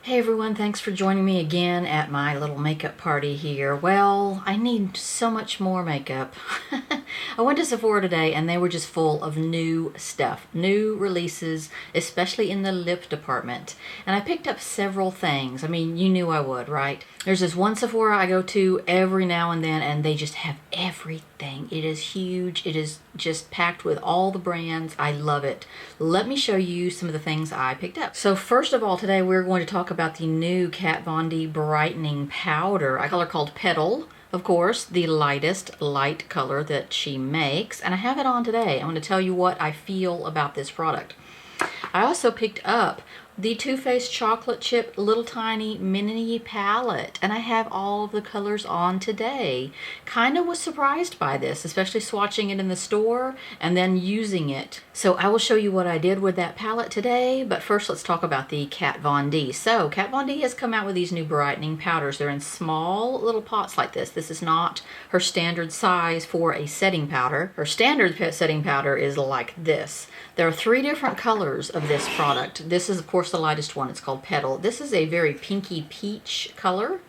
Hey everyone, thanks for joining me again at my little makeup party here. Well, I need so much more makeup. I went to Sephora today and they were just full of new stuff, new releases, especially in the lip department. And I picked up several things. I mean, you knew I would, right? There's this one Sephora I go to every now and then and they just have everything. It is huge. It is just packed with all the brands. I love it. Let me show you some of the things I picked up. So first of all, today we're going to talk about the new Kat Von D brightening powder, a color called Petal. Of course, the lightest light color that she makes, and I have it on today. I'm going to tell you what I feel about this product. I also picked up the Too Faced Chocolate Chip Little Tiny Mini Palette, and I have all of the colors on today. Kind of was surprised by this, especially swatching it in the store and then using it. So I will show you what I did with that palette today, but first let's talk about the Kat Von D. So Kat Von D has come out with these new brightening powders. They're in small little pots like this. This is not her standard size for a setting powder. Her standard setting powder is like this. There are 3 different colors of this product. This is, of course, the lightest one. It's called Petal. This is a very pinky peach color,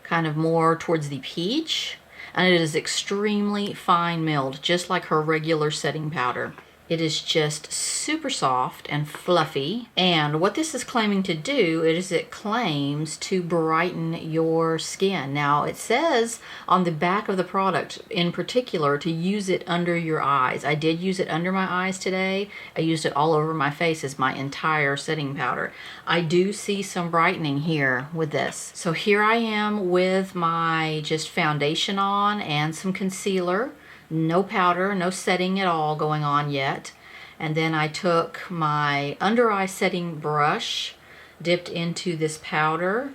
kind of more towards the peach, and it is extremely fine milled, just like her regular setting powder. It is just super soft and fluffy, and what this is claiming to do is it claims to brighten your skin. Now it says on the back of the product in particular to use it under your eyes. I did use it under my eyes today. I used it all over my face as my entire setting powder. I do see some brightening here with this. So here I am with my just foundation on and some concealer. No powder, no setting at all going on yet. And then I took my under eye setting brush, dipped into this powder,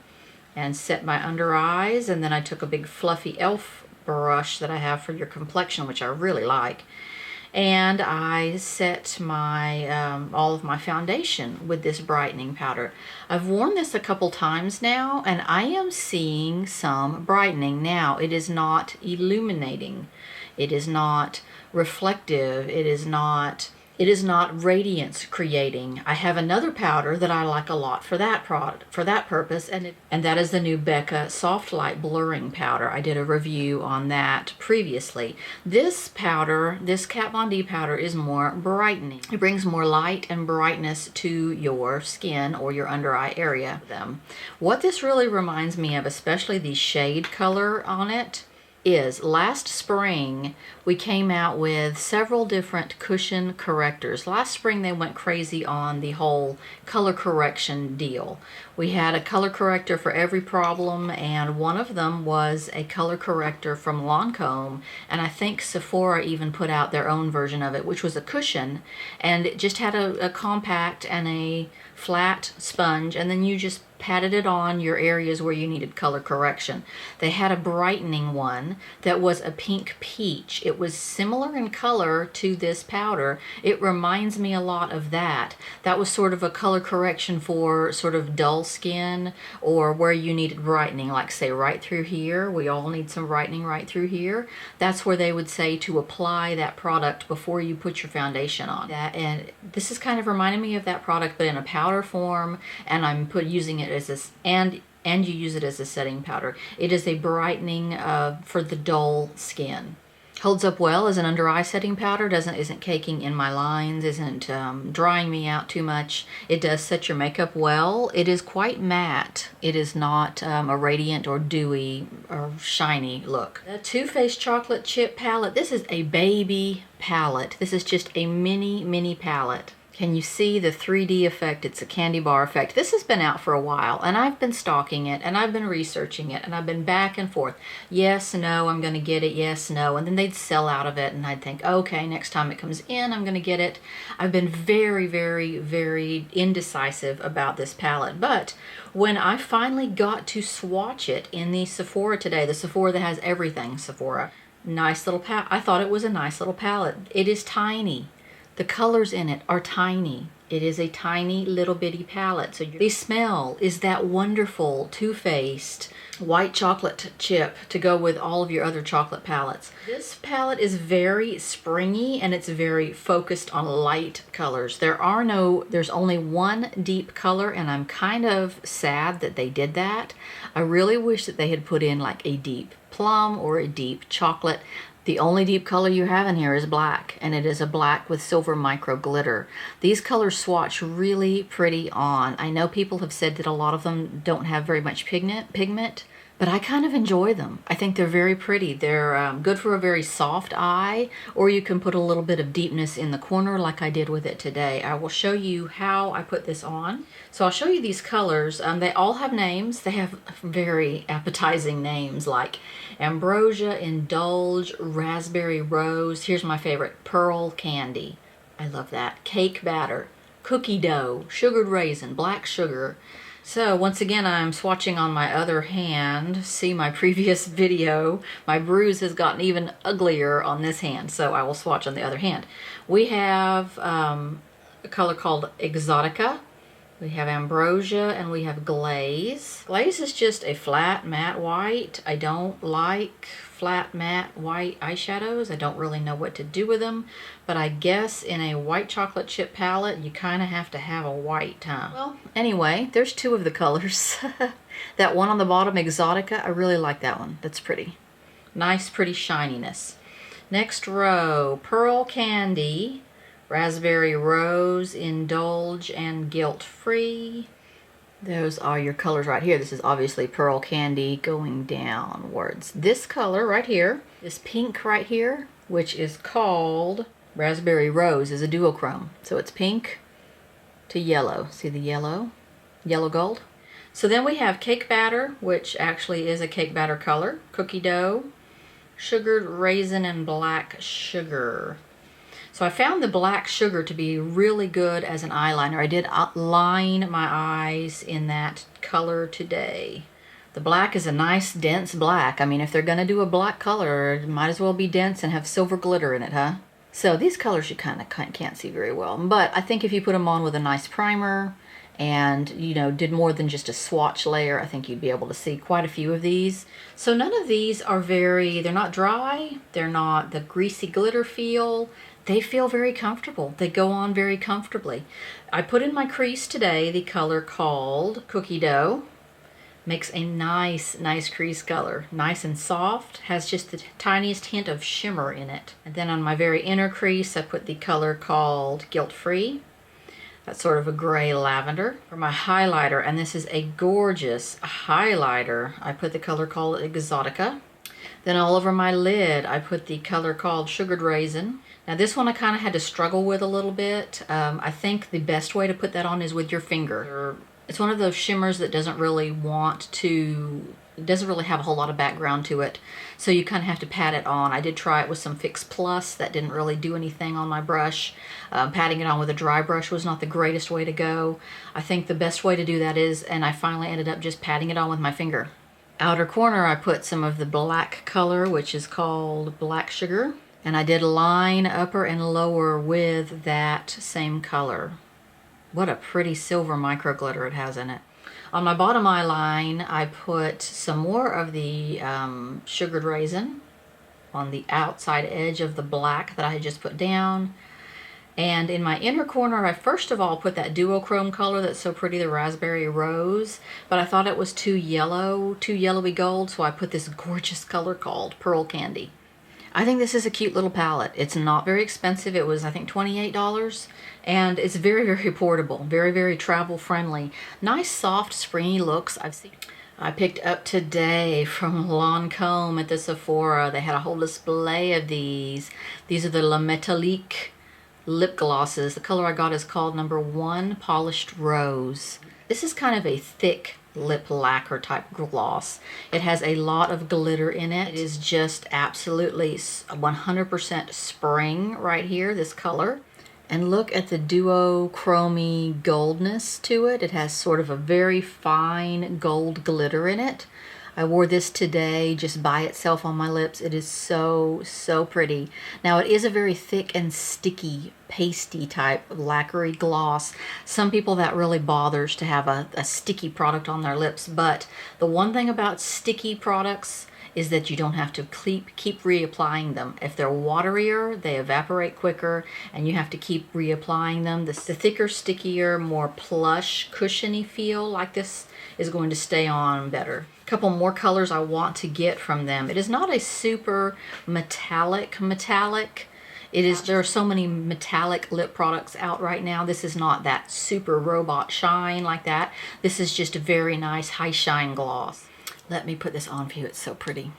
and set my under eyes. And then I took a big fluffy e.l.f. brush that I have for your complexion, which I really like. And I set my all of my foundation with this brightening powder. I've worn this a couple times now, and I am seeing some brightening. Now, it is not illuminating. It is not reflective. It is not radiance creating. I have another powder that I like a lot for that purpose, and that is the new Becca Soft Light Blurring Powder. I did a review on that previously. This powder, this Kat Von D powder, is more brightening. It brings more light and brightness to your skin or your under eye area. What this really reminds me of, especially the shade color on it, is last spring we came out with several different cushion correctors. Last spring they went crazy on the whole color correction deal. We had a color corrector for every problem, and one of them was a color corrector from Lancome, and I think Sephora even put out their own version of it, which was a cushion, and it just had a compact and a flat sponge, and then you just patted it on your areas where you needed color correction. They had a brightening one that was a pink peach. It was similar in color to this powder. It reminds me a lot of that. That was sort of a color correction for sort of dull skin or where you needed brightening, like say right through here. We all need some brightening right through here. That's where they would say to apply that product before you put your foundation on. And this is kind of reminding me of that product, but in a powder form, and I'm using it as this, and you use it as a setting powder. It is a brightening for the dull skin. Holds up well as an under eye setting powder. Isn't caking in my lines, isn't drying me out too much. It does set your makeup well. It is quite matte. It is not a radiant or dewy or shiny look. The Too Faced Chocolate Chip palette. This is a baby palette. This is just a mini palette. Can you see the 3D effect? It's a candy bar effect. This has been out for a while, and I've been stalking it, and I've been researching it, and I've been back and forth. Yes, no, I'm going to get it. Yes, no. And then they'd sell out of it, and I'd think, okay, next time it comes in, I'm going to get it. I've been very, very, very indecisive about this palette. But when I finally got to swatch it in the Sephora today, the Sephora that has everything Sephora, nice little palette. I thought it was a nice little palette. It is tiny. The colors in it are tiny. It is a tiny little bitty palette. So the smell is that wonderful Too Faced white chocolate chip to go with all of your other chocolate palettes. This palette is very springy and it's very focused on light colors. There's only one deep color, and I'm kind of sad that they did that. I really wish that they had put in like a deep plum or a deep chocolate. The only deep color you have in here is black, and it is a black with silver micro glitter. These colors swatch really pretty on. I know people have said that a lot of them don't have very much pigment, but I kind of enjoy them. I think they're very pretty. They're good for a very soft eye, or you can put a little bit of deepness in the corner like I did with it today. I will show you how I put this on. So I'll show you these colors. They all have names. They have very appetizing names like Ambrosia, Indulge, Raspberry Rose. Here's my favorite, Pearl Candy. I love that. Cake Batter, Cookie Dough, Sugared Raisin, Black Sugar. So once again, I'm swatching on my other hand. See my previous video. My bruise has gotten even uglier on this hand, so I will swatch on the other hand. We have a color called Exotica. We have Ambrosia, and we have Glaze. Glaze is just a flat matte white. I don't like flat matte white eyeshadows. I don't really know what to do with them, but I guess in a white chocolate chip palette, you kind of have to have a white, huh? Well, anyway, there's two of the colors. That one on the bottom, Exotica, I really like that one. That's pretty. Nice, pretty shininess. Next row, Pearl Candy, Raspberry Rose, Indulge, and Guilt Free. Those are your colors right here. This is obviously Pearl Candy going downwards. This color right here, this pink right here, which is called Raspberry Rose, is a duochrome. So it's pink to yellow. See the yellow? Yellow gold. So then we have Cake Batter, which actually is a cake batter color. Cookie Dough, Sugared Raisin, and Black Sugar. So I found the Black Sugar to be really good as an eyeliner. I did line my eyes in that color today. The black is a nice dense black. I mean, if they're gonna do a black color, it might as well be dense and have silver glitter in it, huh? So these colors you kind of can't see very well. But I think if you put them on with a nice primer and, you know, did more than just a swatch layer, I think you'd be able to see quite a few of these. So none of these are they're not dry. They're not the greasy glitter feel. They feel very comfortable. They go on very comfortably. I put in my crease today the color called Cookie Dough. Makes a nice crease color. Nice and soft. Has just the tiniest hint of shimmer in it. And then on my very inner crease, I put the color called Guilt Free. That's sort of a gray lavender. For my highlighter, and this is a gorgeous highlighter, I put the color called Exotica. Then all over my lid, I put the color called Sugared Raisin. Now this one I kind of had to struggle with a little bit. I think the best way to put that on is with your finger. It's one of those shimmers that doesn't really have a whole lot of background to it. So you kind of have to pat it on. I did try it with some Fix Plus. That didn't really do anything on my brush. Patting it on with a dry brush was not the greatest way to go. I think the best way to do that is, and I finally ended up just patting it on with my finger. Outer corner I put some of the black color, which is called Black Sugar. And I did line upper and lower with that same color. What a pretty silver micro glitter it has in it. On my bottom eye line, I put some more of the Sugared Raisin on the outside edge of the black that I had just put down. And in my inner corner, I first of all put that duochrome color that's so pretty, the Raspberry Rose, but I thought it was too yellow, too yellowy gold, so I put this gorgeous color called Pearl Candy. I think this is a cute little palette. It's not very expensive. It was, I think, $28. And it's very portable. Very travel friendly. Nice, soft, springy looks. I picked up today from Lancome at the Sephora. They had a whole display of these. These are the La Métallique lip glosses. The color I got is called number 1 Polished Rose. This is kind of a thick lip lacquer type gloss. It has a lot of glitter in it. It is just absolutely 100% spring right here, this color. And look at the duochromy goldness to it. It has sort of a very fine gold glitter in it. I wore this today just by itself on my lips. It is so, so pretty. Now it is a very thick and sticky, pasty type of lacquery gloss. Some people that really bothers to have a sticky product on their lips, but the one thing about sticky products is that you don't have to keep reapplying them. If they're waterier, they evaporate quicker, and you have to keep reapplying them. The thicker, stickier, more plush, cushiony feel like this is going to stay on better. A couple more colors I want to get from them. It is not a super metallic. There are so many metallic lip products out right now. This is not that super robot shine like that. This is just a very nice high shine gloss. Let me put this on for you. It's so pretty.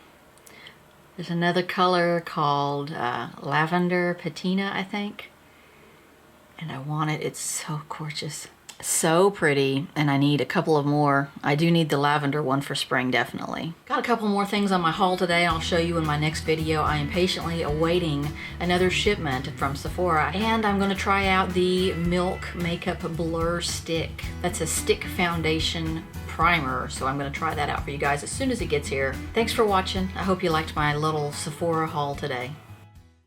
There's another color called Lavender Patina, I think. And I want it. It's so gorgeous. So pretty. And I need a couple of more. I do need the lavender one for spring, definitely. Got a couple more things on my haul today. I'll show you in my next video. I am patiently awaiting another shipment from Sephora. And I'm going to try out the Milk Makeup Blur Stick. That's a stick foundation primer, so I'm going to try that out for you guys as soon as it gets here. Thanks for watching. I hope you liked my little Sephora haul today.